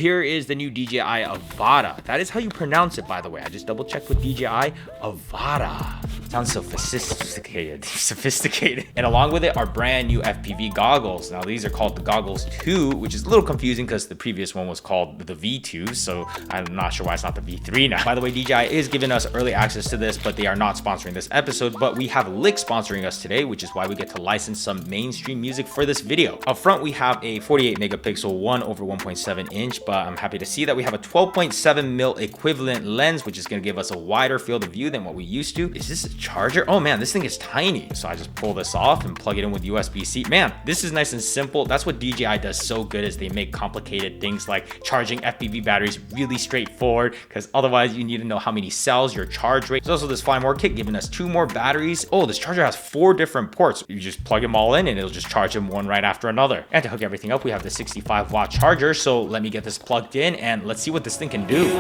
Here is the new DJI Avata. That is how you pronounce it, by the way. I just double checked with DJI Avata. Sounds so sophisticated. And along with it are brand new FPV goggles. Now these are called the Goggles 2, which is a little confusing because the previous one was called the V2. So I'm not sure why it's not the V3 now. By the way, DJI is giving us early access to this, but they are not sponsoring this episode. But we have Lick sponsoring us today, which is why we get to license some mainstream music for this video. Up front, we have a 48 megapixel 1/1.7 inch, but I'm happy to see that we have a 12.7 mil equivalent lens, which is going to give us a wider field of view than what we used to. Is this a charger? Oh man, this thing is tiny. So I just pull this off and plug it in with USB-C. Man, this is nice and simple. That's what DJI does so good, is they make complicated things like charging FPV batteries really straightforward, because otherwise you need to know how many cells, your charge rate. There's also this Fly More kit giving us 2 more batteries. Oh, this charger has 4 different ports. You just plug them all in and it'll just charge them one right after another. And to hook everything up, we have the 65-watt charger. So let me get this plugged in and let's see what this thing can do.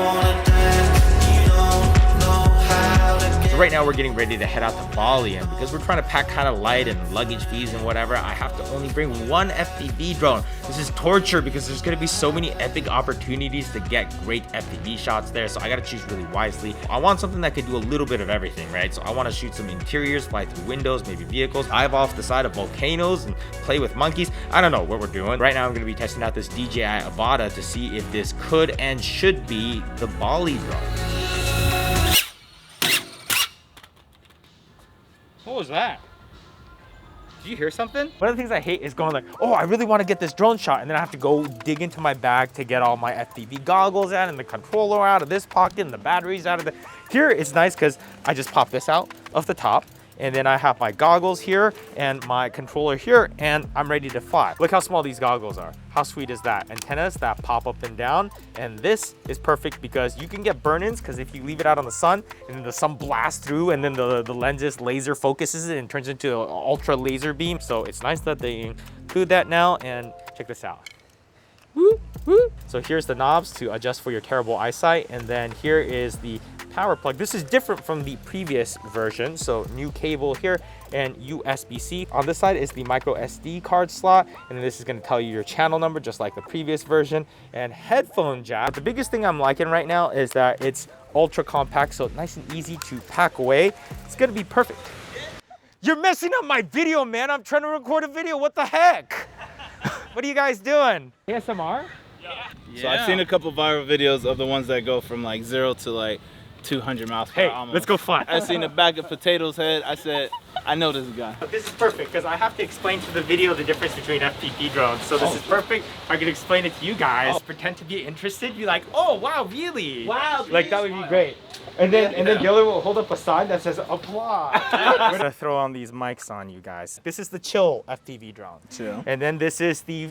So right now we're getting ready to head out to Bali, and because we're trying to pack kind of light and luggage fees and whatever, I have to only bring one FPV drone. This is torture because there's going to be so many epic opportunities to get great FPV shots there, so I got to choose really wisely. I want something that could do a little bit of everything, right? So I want to shoot some interiors, fly through windows, maybe vehicles, dive off the side of volcanoes and play with monkeys. I don't know what we're doing. Right now I'm going to be testing out this DJI Avata to see if this could and should be the Bali drone. What was that? Did you hear something? One of the things I hate is going like, oh, I really want to get this drone shot, and then I have to go dig into my bag to get all my FPV goggles out and the controller out of this pocket and the batteries out of the... Here it's nice because I just pop this out of the top, and then I have my goggles here and my controller here, and I'm ready to fly. Look how small these goggles are. How sweet is that? Antennas that pop up and down, and this is perfect because you can get burn-ins, because if you leave it out on the sun and then the sun blasts through and then the lenses laser focuses it and turns into an ultra laser beam. So it's nice that they include that now, and check this out. Woo, woo. So here's the knobs to adjust for your terrible eyesight, and then here is the power plug. This is different from the previous version, so new cable here and USB-C. On this side is the micro SD card slot, and then this is going to tell you your channel number just like the previous version, and headphone jack. The biggest thing I'm liking right now is that it's ultra compact, so nice and easy to pack away. It's going to be perfect. You're messing up my video, man. I'm trying to record a video. What the heck? What are you guys doing? ASMR? Yeah. So I've seen a couple viral videos of the ones that go from like 0 to like 200 miles per hour. Almost. Let's go fly. I seen a bag of potatoes head. I said, I know this guy. This is perfect because I have to explain to the video the difference between FPV drones. So this is perfect. I can explain it to you guys. Pretend to be interested. Be like, oh wow, really? Wow. Like that would be great. And then the other will hold up a sign that says applause. I'm gonna throw on these mics on you guys. This is the chill FPV drone. Chill. And then this is the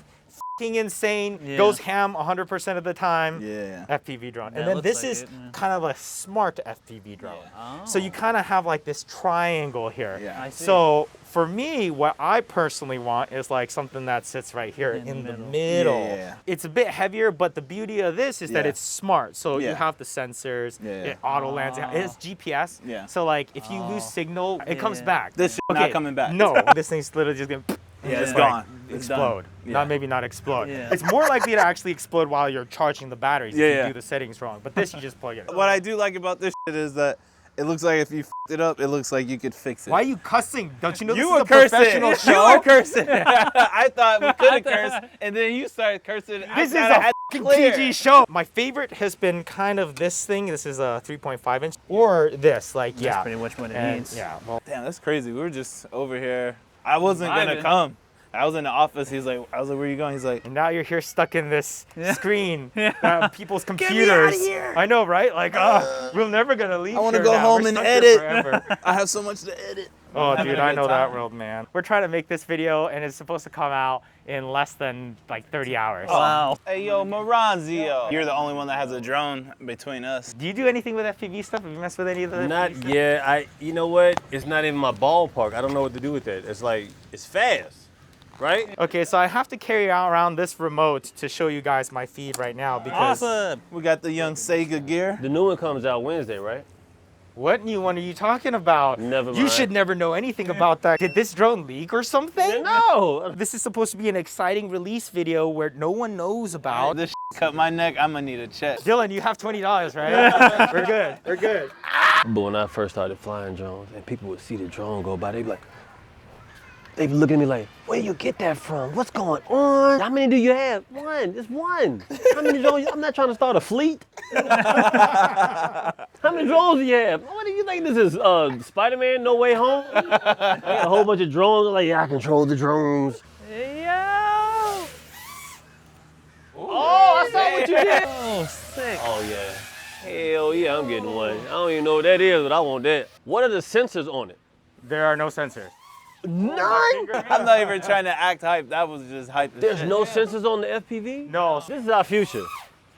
insane, goes ham 100% of the time, FPV drone. And then this is kind of a smart FPV drone. So you kind of have like this triangle here. So for me, what I personally want is like something that sits right here in the middle. It's a bit heavier, but the beauty of this is that it's smart. So you have the sensors, it auto lands, it's GPS. So like if you lose signal, it comes back. This is not coming back. No, this thing's literally just gonna it's gone. Explode. Maybe not explode. It's more likely to actually explode while you're charging the batteries if you do the settings wrong. But this, you just plug it in. What I do like about this shit is that it looks like if you f***ed it up, it looks like you could fix it. Why are you cussing? Don't you know you this were is a professional show? You were cursing. I thought we couldn't curse, and then you started cursing. This is a PG show. My favorite has been kind of this thing. This is a 3.5 inch. Or this, like, That's pretty much what it means. Yeah, well. Damn, that's crazy. We were just over here. I wasn't going to come. I was in the office. I was like, where are you going? He's like, and now you're here stuck in this screen, people's computers. Get me out of here. I know, right? Like, we're never gonna leave. I want to go home and edit. I have so much to edit. Oh, dude, I know that world, man. We're trying to make this video, and it's supposed to come out in less than like 30 hours. Oh. Wow. Hey, yo, Moranzio. You're the only one that has a drone between us. Do you do anything with FPV stuff? Have you messed with any of the Not FPV stuff? yet. You know what? It's not in my ballpark. I don't know what to do with it. It's like, it's fast. Right? Okay, so I have to carry around this remote to show you guys my feed right now because we got the young Sega gear. The new one comes out Wednesday, right? What new one are you talking about? Never You mind. should never know anything about that. Did this drone leak or something? No. This is supposed to be an exciting release video where no one knows about. This cut my neck, I'm gonna need a check. Dylan, you have $20, right? We're good. We're good. But when I first started flying drones and people would see the drone go by, they'd be like, they'd be looking at me like, where you get that from? What's going on? How many do you have? One, it's one. How many drones? I'm not trying to start a fleet. How many drones do you have? What do you think this is, Spider-Man No Way Home? I got a whole bunch of drones. I'm like, yeah, I control the drones. Yo! Oh, I saw what you did. Oh, sick. Oh, yeah. Hell yeah, I'm getting one. I don't even know what that is, but I want that. What are the sensors on it? There are no sensors. None? I'm not even trying to act hype. That was just hype as There's shit. no sensors on the FPV? No. This is our future.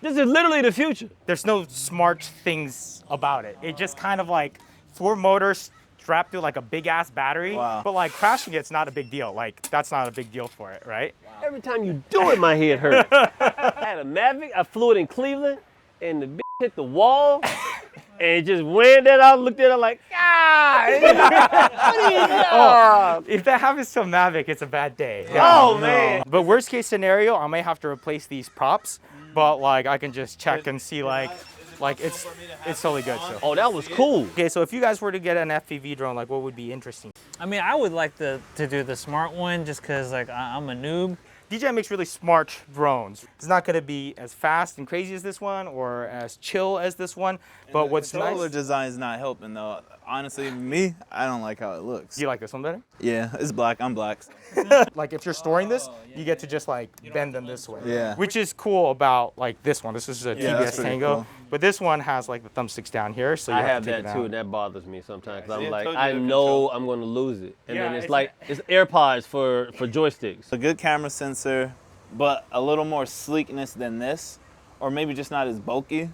This is literally the future. There's no smart things about it. It just kind of like 4 motors strapped to like a big ass battery. Wow. But like crashing it's not a big deal. Like that's not a big deal for it, right? Every time you do it, my head hurts. I had a Mavic, I flew it in Cleveland, and the bitch hit the wall, and it just went that I looked at it like, ah! What are you doing? Oh, if that happens to a Mavic, it's a bad day. Oh, man. But worst case scenario, I may have to replace these props, but like I can just check and see like it's totally good. So. Oh, that was cool. Okay, so if you guys were to get an FPV drone, like what would be interesting? I mean, I would like to do the smart one just because like I'm a noob. DJI makes really smart drones. It's not going to be as fast and crazy as this one or as chill as this one, but what's controller nice... design's not helping though. Honestly, me, I don't like how it looks. Do you like this one better? Yeah, it's black. I'm black. Like if you're storing this, you get to just like bend them this way. Yeah. Which is cool about like this one. This is a Yeah, that's TBS pretty Tango, cool. but this one has like the thumbsticks down here, so you I have have to take that it too, out. and that bothers me sometimes. 'Cause See, I'm I like, told you I the know control. I'm gonna lose it. And Yeah, then it's it's like, it's AirPods for joysticks. A good camera sensor, but a little more sleekness than this, or maybe just not as bulky,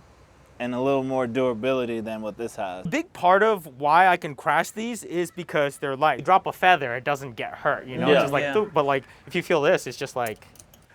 and a little more durability than what this has. A big part of why I can crash these is because they're light. You drop a feather, it doesn't get hurt, you know? Yeah. It's just like, Yeah. but like if you feel this, it's just like,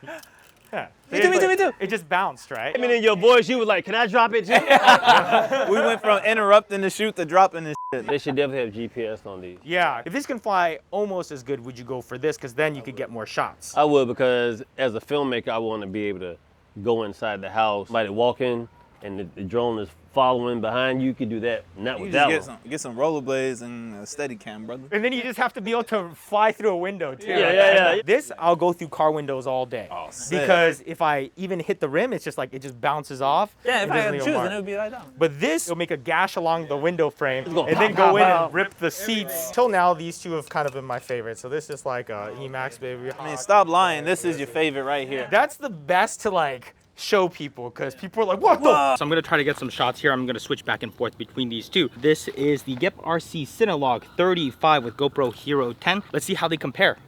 yeah. Me too. It just bounced, right? I mean, in your voice, you was like, can I drop it too? We went from interrupting the shoot to dropping this shit. They should definitely have GPS on these. Yeah, if this can fly almost as good, would you go for this? Because then you could get more shots. I would, because as a filmmaker, I want to be able to go inside the house, somebody walking, and the drone is following behind you. You could do that, not You with just that one. get some rollerblades and a steady cam, brother. And then you just have to be able to fly through a window too. Yeah. This, I'll go through car windows all day. Oh, sick. Because if I even hit the rim, it's just like, it just bounces off. Yeah, It if I doesn't had to leave a choose, mark. then it would be like that. But this will make a gash along the window frame go and then pop, go in pop, and rip the seats. Till now, these two have kind of been my favorite. So this is like a Emax, baby. I mean, stop lying. This is your favorite right here. That's the best to like show people because people are like, what the? So I'm gonna try to get some shots here. I'm gonna switch back and forth between these two. This is the Gep RC Cinelog 35 with GoPro Hero 10. Let's see how they compare.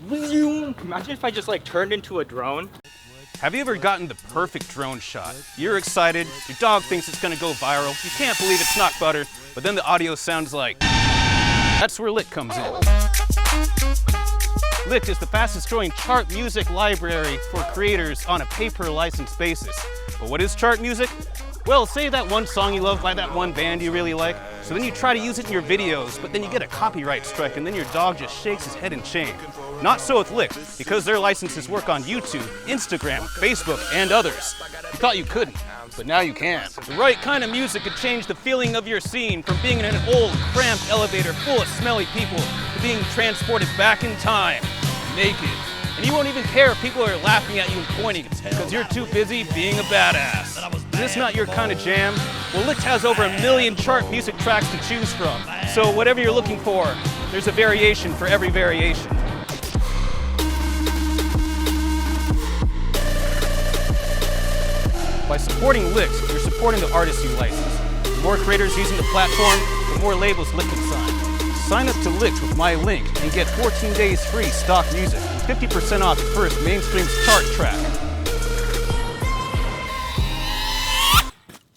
Imagine if I just like turned into a drone. Have you ever gotten the perfect drone shot? You're excited, your dog thinks it's gonna go viral, you can't believe it's not butter, but then the audio sounds like... That's where Lick comes in. Lick is the fastest growing chart music library for creators on a pay-per-license basis. But what is chart music? Well, say that one song you love by that one band you really like, so then you try to use it in your videos, but then you get a copyright strike and then your dog just shakes his head in shame. Not so with Lick, because their licenses work on YouTube, Instagram, Facebook, and others. You thought you couldn't, but now you can. The right kind of music could change the feeling of your scene from being in an old, cramped elevator full of smelly people to being transported back in time, naked. And you won't even care if people are laughing at you and pointing because you're too busy being a badass. Is this not your kind of jam? Well, Lick has over 1 million chart music tracks to choose from. So whatever you're looking for, there's a variation for every variation. By supporting Lick, you're supporting the artists you license. The more creators using the platform, the more labels Lick can sign. Sign up to Lick with my link and get 14 days free stock music, 50% off your first mainstream chart track.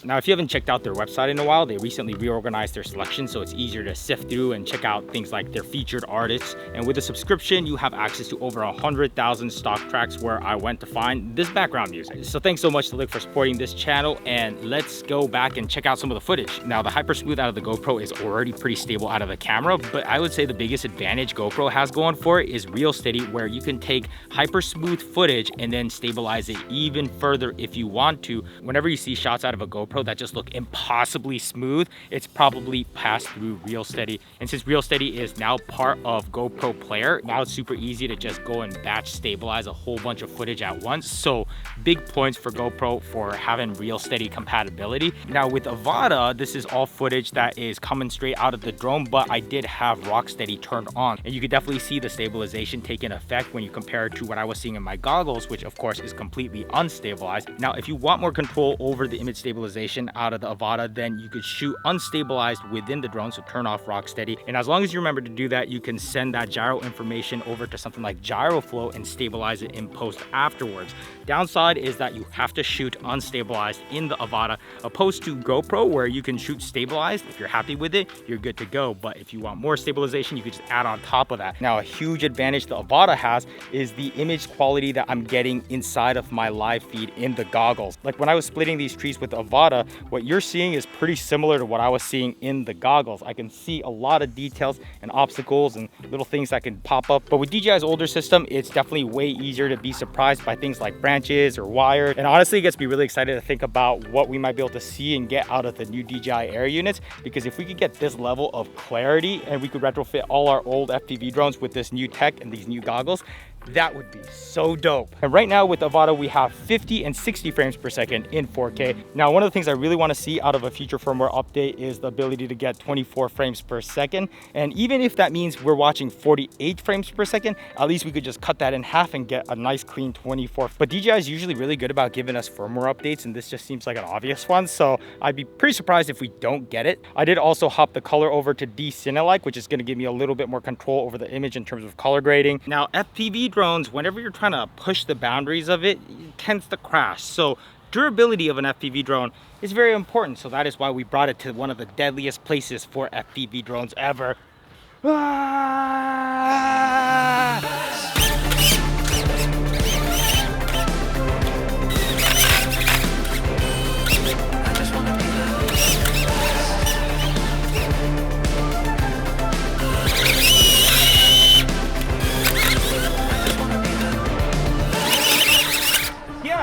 Now, if you haven't checked out their website in a while, they recently reorganized their selection, so it's easier to sift through and check out things like their featured artists. And with a subscription, you have access to over 100,000 stock tracks where I went to find this background music. So thanks so much to Lick for supporting this channel, and let's go back and check out some of the footage. Now, the hyper smooth out of the GoPro is already pretty stable out of the camera, but I would say the biggest advantage GoPro has going for it is Real Steady, where you can take hyper smooth footage and then stabilize it even further if you want to. Whenever you see shots out of a GoPro that just look impossibly smooth, it's probably passed through Real Steady. And since Real Steady is now part of GoPro Player, now it's super easy to just go and batch stabilize a whole bunch of footage at once. So big points for GoPro for having Real Steady compatibility. Now with Avata, this is all footage that is coming straight out of the drone, but I did have Rock Steady turned on, and you could definitely see the stabilization taking effect when you compare it to what I was seeing in my goggles, which of course is completely unstabilized. Now, if you want more control over the image stabilization out of the Avata, then you could shoot unstabilized within the drone, so turn off Rock Steady. And as long as you remember to do that, you can send that gyro information over to something like GyroFlow and stabilize it in post afterwards. Downside is that you have to shoot unstabilized in the Avata, opposed to GoPro where you can shoot stabilized. If you're happy with it, you're good to go. But if you want more stabilization, you could just add on top of that. Now, a huge advantage the Avata has is the image quality that I'm getting inside of my live feed in the goggles. Like when I was splitting these trees with the Avata, what you're seeing is pretty similar to what I was seeing in the goggles. I can see a lot of details and obstacles and little things that can pop up. But with DJI's older system, it's definitely way easier to be surprised by things like branches or wires. And honestly, it gets me really excited to think about what we might be able to see and get out of the new DJI Air units, because if we could get this level of clarity and we could retrofit all our old FPV drones with this new tech and these new goggles, that would be so dope. And right now with Avata, we have 50 and 60 frames per second in 4K. Now, one of the things I really want to see out of a future firmware update is the ability to get 24 frames per second. And even if that means we're watching 48 frames per second, at least we could just cut that in half and get a nice clean 24. But DJI is usually really good about giving us firmware updates, and this just seems like an obvious one. So I'd be pretty surprised if we don't get it. I did also hop the color over to Dji Nd Filters, which is going to give me a little bit more control over the image in terms of color grading. Now, FPV drones, whenever you're trying to push the boundaries of it, it tends to crash. So durability of an FPV drone is very important. So that is why we brought it to one of the deadliest places for FPV drones ever.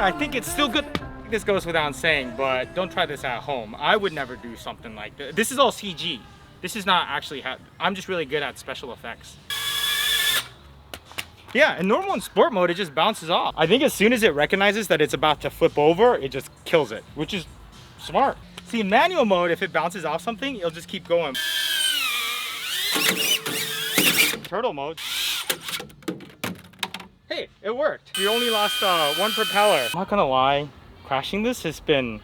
I think it's still good. This goes without saying, but don't try this at home. I would never do something like this. This is all CG. This is not actually I'm just really good at special effects. Yeah, in normal and sport mode, it just bounces off. I think as soon as it recognizes that it's about to flip over, it just kills it, which is smart. See, in manual mode, if it bounces off something, it'll just keep going. Turtle mode. Hey, it worked. We only lost one propeller. I'm not gonna lie, crashing this has been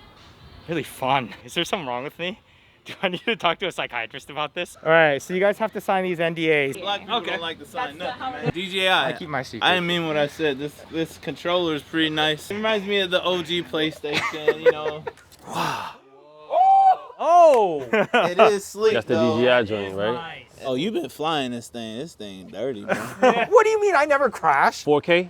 really fun. Is there something wrong with me? Do I need to talk to a psychiatrist about this? All right, so you guys have to sign these NDAs. Black people don't like to sign nothing, man. DJI. I keep my secret. I didn't mean what I said. This controller is pretty nice. It reminds me of the OG PlayStation, you know. Wow. Oh! It is sleek. That's the though. DJI joint, right? Nice. Oh, you've been flying this thing. This thing dirty, bro. What do you mean I never crashed? 4K?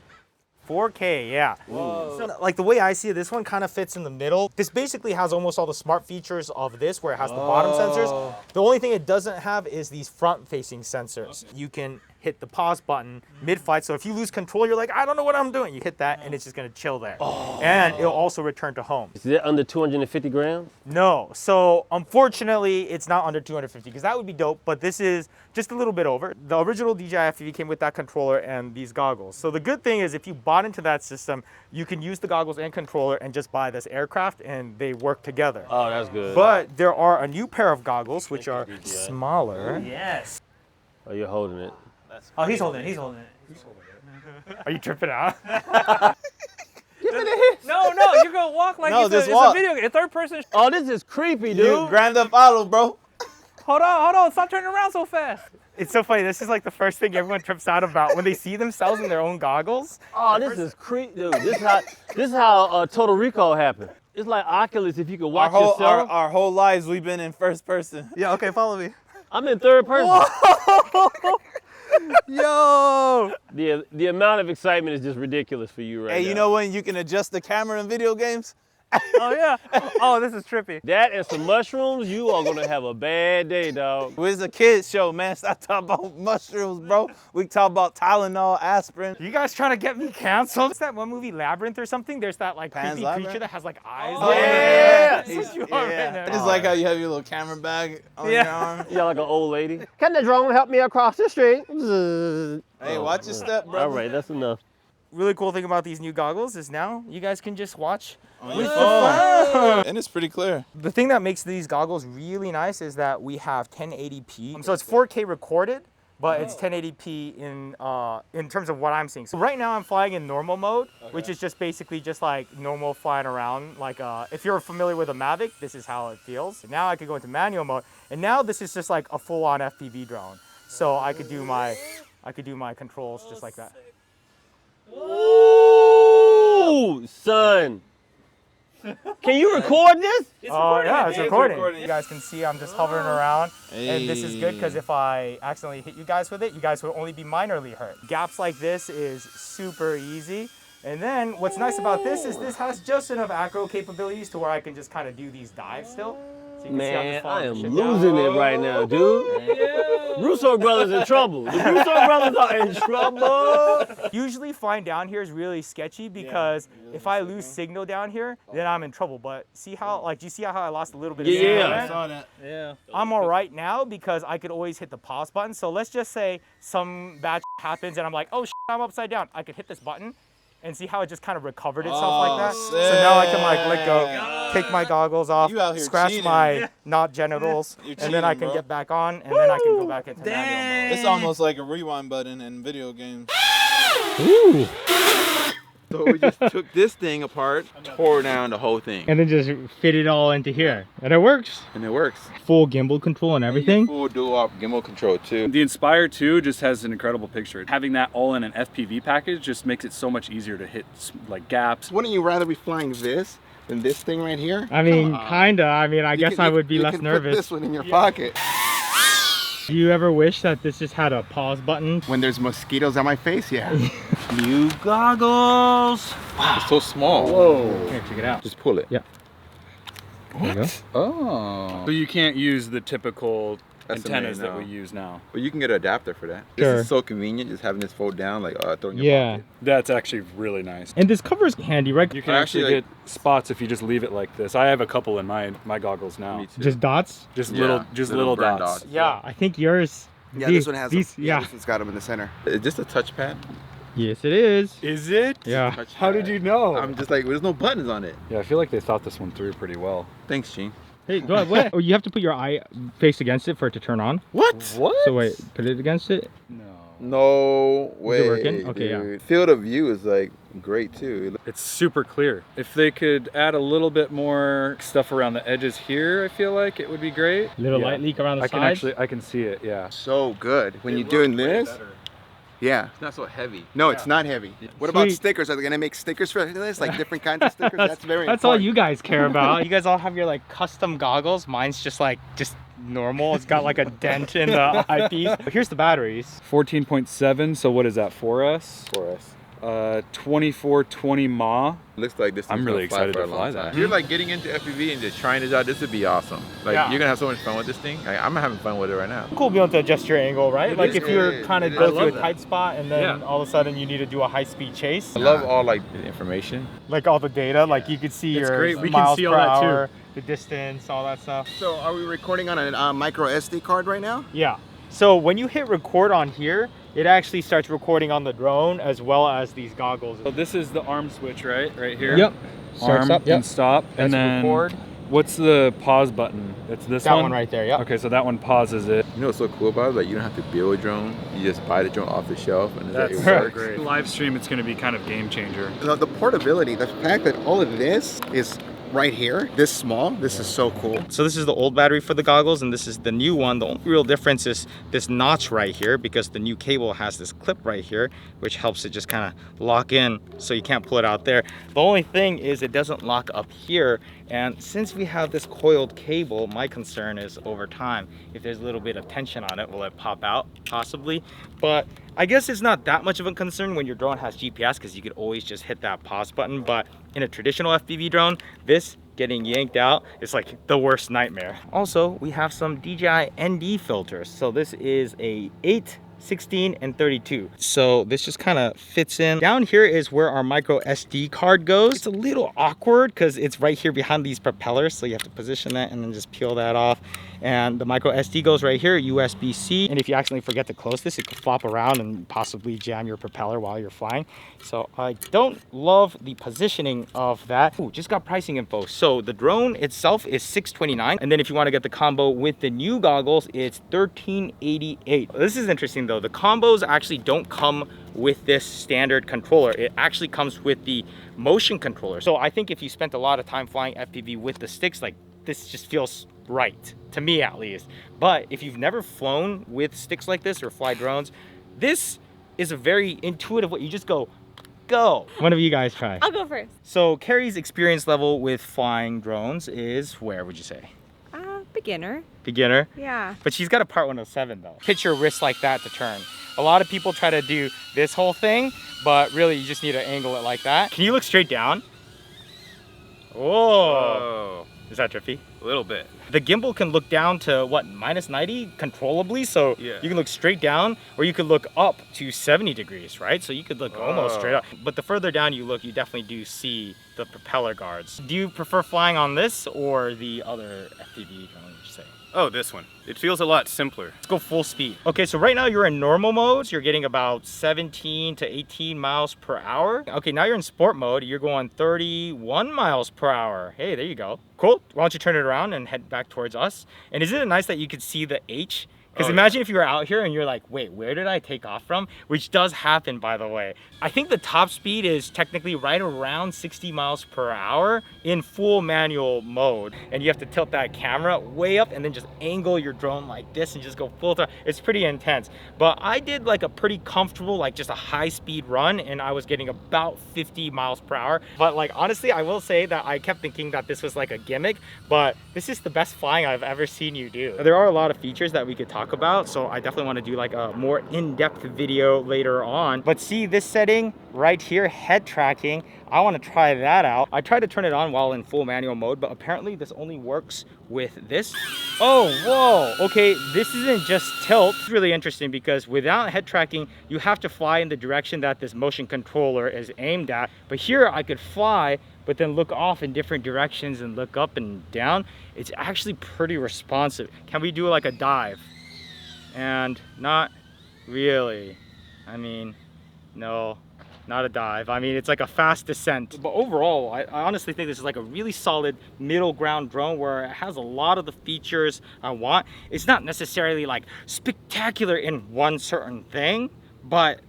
4K, yeah. So, like the way I see it, this one kind of fits in the middle. This basically has almost all the smart features of this, where it has the bottom sensors. The only thing it doesn't have is these front-facing sensors. You can hit the pause button mid-flight, so if you lose control, you're like, I don't know what I'm doing. You hit that, and it's just gonna chill there. And it'll also return to home. Is it under 250 grams? No, so unfortunately, it's not under 250, because that would be dope, but this is just a little bit over. The original DJI FPV came with that controller and these goggles. So the good thing is, if you bought into that system, you can use the goggles and controller and just buy this aircraft, and they work together. Oh, that's good. But there are a new pair of goggles, which are smaller. Yes. Oh, you're holding it. Oh, he's holding it. He's holding it. Are you tripping out? No, you're gonna walk like it's a video game. Third person. Oh, this is creepy, dude. You Grand Theft Auto, bro. Hold on. Stop turning around so fast. It's so funny. This is like the first thing everyone trips out about when they see themselves in their own goggles. Oh, this is creepy, dude. This is how Total Recall happened. It's like Oculus if you can Our watch whole, yourself. our whole lives we've been in first person. Yeah, okay, follow me. I'm in third person. Yo! The amount of excitement is just ridiculous for you right now. Hey, you know when you can adjust the camera in video games? Oh yeah. Oh, this is trippy. That and some mushrooms, you are gonna have a bad day, dog. Where's the kids show, man? Stop talking about mushrooms, bro. We talk about Tylenol, aspirin. You guys trying to get me canceled? What's that one movie, Labyrinth or something? There's that like Pan's creepy Labyrinth? creature that has like eyes. Oh, yeah. That's yeah. what you are right Yeah. now. I just like how you have your little camera bag on your arm. You're like an old lady. Can the drone help me across the street? Hey, watch your step, brother. All right, that's enough. Really cool thing about these new goggles is now you guys can just watch On your phone. And it's pretty clear. The thing that makes these goggles really nice is that we have 1080p. So it's 4K recorded, but it's 1080p in terms of what I'm seeing. So right now I'm flying in normal mode, which is just basically just like normal flying around. Like if you're familiar with a Mavic, this is how it feels. Now I could go into manual mode, and now this is just like a full-on FPV drone. So I could do my controls just like that. Ooh, son. Can you record this? Oh yeah, it's It's recording. recording. You guys can see I'm just hovering around, and this is good because if I accidentally hit you guys with it, you guys will only be minorly hurt. Gaps like this is super easy. And then what's nice about this is this has just enough acro capabilities to where I can just kind of do these dives still. So you can see I'm Man, just I following am the shit losing down. it right now, dude. Russo brothers in trouble. The Russo brothers are in trouble. Usually flying down here is really sketchy because if I lose signal down here, then I'm in trouble. But see how, like, do you see how I lost a little bit of signal Yeah. there? I saw that. Yeah. I'm all right now because I could always hit the pause button. So let's just say some bad happens and I'm like, oh, I'm upside down. I could hit this button and see how it just kind of recovered itself like that. So now I can like let go, take my goggles off, You out here scratch cheating. my not genitals, You're and then I cheating, can bro. get back on, and then I can go back into manual mode. It's almost like a rewind button in video games. So we just took this thing apart, tore down the whole thing, And then just fit it all into here. And it works. and it works. Full gimbal control and everything. Full dual gimbal control too. The Inspire 2 just has an incredible picture. Having that all in an FPV package just makes it so much easier to hit like gaps. Wouldn't you rather be flying this than this thing right here? I mean, kinda. I mean, I You guess can- I would be you less can nervous. Put this one in your pocket. Do you ever wish that this just had a pause button? When there's mosquitoes on my face, yeah. New goggles. It's so small. Whoa. Here, check it out. Just pull it. Yeah. There you go. Oh. So you can't use the typical That's antennas amazing that we now. use now. But you can get an adapter for that. Sure. This is so convenient, just having this fold down, like throw in your Yeah. pocket. That's actually really nice. And this cover is handy, right? You can I actually actually, get spots if you just leave it like this. I have a couple in my goggles now. Me too. Just dots? Just Yeah, little burn dots. Yeah, I think yours. Yeah, this one has them. Yeah. This one's got them in the center. Is this a touchpad? Yes, it is. Is it? Yeah. Touchpad. How did you know? I'm just like, there's no buttons on it. Yeah, I feel like they thought this one through pretty well. Thanks, Gene. Hey, go ahead. What? Oh, you have to put your eye face against it for it to turn on. What? What? So wait, put it against it. No. No way. working? Okay, yeah. dude. Field of view is like great too. It's super clear. If they could add a little bit more stuff around the edges here, I feel like it would be great. Little Yeah. light leak around the I sides. I can see it, yeah. So good. When you're doing this, yeah. It's not so heavy. No, it's not heavy. What about Sweet. stickers? Are they gonna make stickers for this? Like different kinds of stickers? That's very That's all important. you guys care about. You guys all have your like custom goggles. Mine's just normal. It's got like a dent in the eyepiece. Here's the batteries. 14.7, so what is that, 4S? 4S. 2420 mAh. Looks like this. I'm thing's really gonna fly excited for a to long fly time. that. If you're like getting into FPV and just trying this out, this would be awesome. Like Yeah. you're gonna have so much fun with this thing. Like, I'm having fun with it right now. Cool being able to adjust your angle, right? It Like is if you're good. trying to I go love through a that. tight spot and then Yeah. all of a sudden you need to do a high-speed chase. I love all like the information. Like all the data, like you could see It's your great. We can miles see per all that, too. hour, the distance, all that stuff. So are we recording on a micro SD card right now? Yeah. So when you hit record on here, it actually starts recording on the drone as well as these goggles. So this is the arm switch, right? Right here. Yep. Starts Arm up, yep. and stop. That's and then record. what's the pause button? It's this That one? one right there, yep. Okay, so that one pauses it. You know what's so cool about it? Like you don't have to build a drone. You just buy the drone off the shelf and That's it so works. great. Live stream, it's going to be kind of game changer. The portability, the fact that all of this is right here, this small. This is so cool. So this is the old battery for the goggles, and this is the new one. The only real difference is this notch right here, because the new cable has this clip right here, which helps it just kind of lock in so you can't pull it out there. The only thing is it doesn't lock up here. And since we have this coiled cable, my concern is over time, if there's a little bit of tension on it, will it pop out? Possibly. But I guess it's not that much of a concern when your drone has GPS, because you could always just hit that pause button. But in a traditional FPV drone, this getting yanked out is like the worst nightmare. Also, we have some DJI Nd Filters. So this is a 8, 16, and 32. So this just kind of fits in. Down here is where our micro SD card goes. It's a little awkward because it's right here behind these propellers. So you have to position that and then just peel that off. And the micro SD goes right here, USB-C. And if you accidentally forget to close this, it could flop around and possibly jam your propeller while you're flying. So I don't love the positioning of that. Ooh, just got pricing info. So the drone itself is $629. And then if you want to get the combo with the new goggles, it's $1388. This is interesting though. The combos actually don't come with this standard controller. It actually comes with the motion controller. So I think if you spent a lot of time flying FPV with the sticks, like this just feels right, to me at least. But if you've never flown with sticks like this or fly drones, this is a very intuitive way. You just go. One of you guys try. I'll go first. So Carrie's experience level with flying drones is where would you say? Beginner. Beginner? Yeah. But she's got a Part 107 though. Pitch your wrist like that to turn. A lot of people try to do this whole thing, but really you just need to angle it like that. Can you look straight down? Whoa. Is that trippy? A little bit. The gimbal can look down to what, -90 controllably, so Yeah. you can look straight down, or you could look up to 70 degrees, right? So you could look almost straight up. But the further down you look, you definitely do see the propeller guards. Do you prefer flying on this or the other FPV drone, would you say? Oh, this one. It feels a lot simpler. Let's go full speed. Okay, so right now you're in normal modes. You're getting about 17 to 18 miles per hour. Okay, now you're in sport mode. You're going 31 miles per hour. Hey, there you go. Cool. Why don't you turn it around and head back towards us? And isn't it nice that you could see the H? Because imagine if you were out here and you're like, wait, where did I take off from? Which does happen, by the way. I think the top speed is technically right around 60 miles per hour in full manual mode. And you have to tilt that camera way up and then just angle your drone like this and just go full throttle. It's pretty intense. But I did like a pretty comfortable, like just a high speed run, and I was getting about 50 miles per hour. But like, honestly, I will say that I kept thinking that this was like a gimmick, but this is the best flying I've ever seen you do. There are a lot of features that we could talk about, so I definitely want to do like a more in-depth video later on. But see this setting right here, head tracking, I want to try that out. I tried to turn it on while in full manual mode, but apparently this only works with this. Oh, whoa, okay, this isn't just tilt. It's really interesting because without head tracking, you have to fly in the direction that this motion controller is aimed at. But here I could fly, but then look off in different directions and look up and down. It's actually pretty responsive. Can we do like a dive? And not really. I mean, no, not a dive. I mean, it's like a fast descent. But overall, I honestly think this is like a really solid middle ground drone where it has a lot of the features I want. It's not necessarily like spectacular in one certain thing, but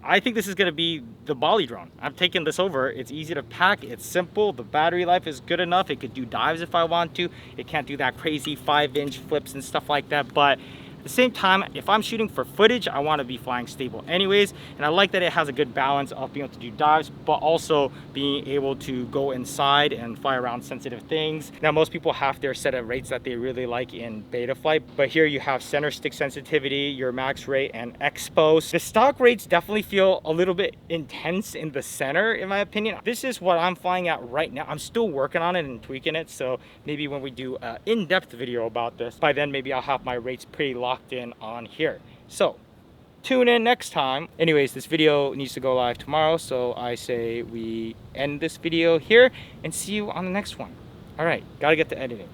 I think this is gonna be the Bali drone. I'm taking this over. It's easy to pack, it's simple, the battery life is good enough. It could do dives if I want to. It can't do that crazy 5-inch flips and stuff like that, but at the same time, if I'm shooting for footage, I want to be flying stable anyways. And I like that it has a good balance of being able to do dives, but also being able to go inside and fly around sensitive things. Now, most people have their set of rates that they really like in beta flight, but here you have center stick sensitivity, your max rate, and expo. The stock rates definitely feel a little bit intense in the center, in my opinion. This is what I'm flying at right now. I'm still working on it and tweaking it, so maybe when we do an in-depth video about this, by then maybe I'll have my rates pretty locked in on here. So tune in next time. Anyways, this video needs to go live tomorrow, so I say we end this video here and see you on the next one. All right, gotta get to editing.